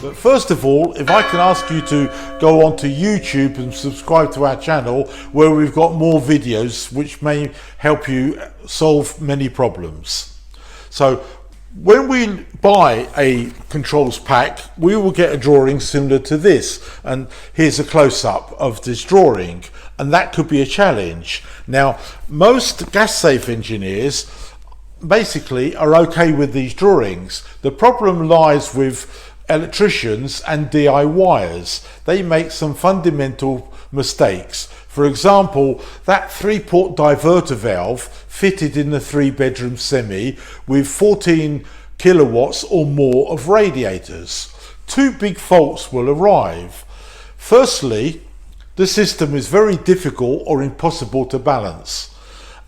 But first of all, if I can ask you to go onto YouTube and subscribe to our channel, where we've got more videos which may help you solve many problems. So when we buy a controls pack, we will get a drawing similar to this, and here's a close-up of this drawing, and that could be a challenge. Now, most gas-safe engineers basically are okay with these drawings. The problem lies with electricians and DIYers. They make some fundamental mistakes. For example, that 3-port diverter valve fitted in the 3-bedroom semi with 14 kilowatts or more of radiators. Two big faults will arrive. Firstly, the system is very difficult or impossible to balance.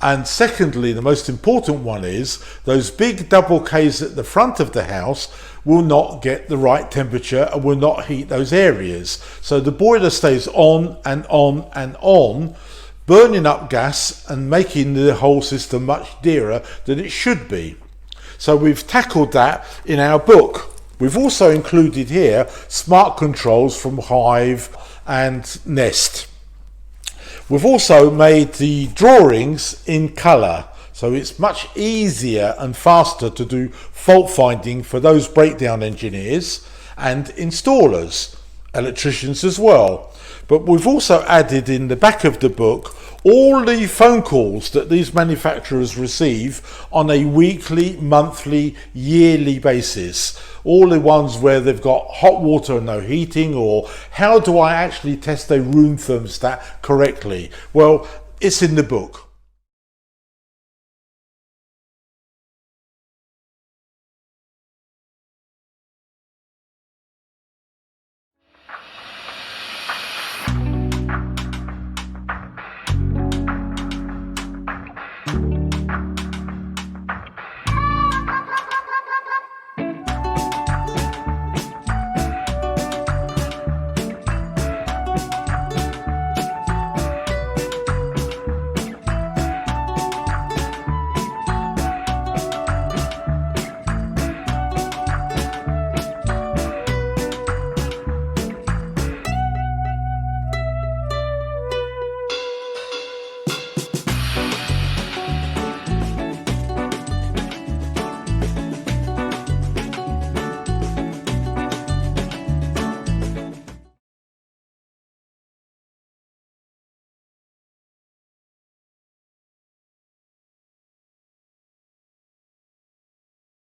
And secondly, the most important one is those big double Ks at the front of the house will not get the right temperature and will not heat those areas. So the boiler stays on and on and on, burning up gas and making the whole system much dearer than it should be. So we've tackled that in our book. We've also included here smart controls from Hive and Nest. We've also made the drawings in colour, so it's much easier and faster to do fault finding for those breakdown engineers and installers, electricians as well. But we've also added in the back of the book all the phone calls that these manufacturers receive on a weekly, monthly, yearly basis. All the ones where they've got hot water and no heating, or how do I actually test a room thermostat correctly? Well, it's in the book.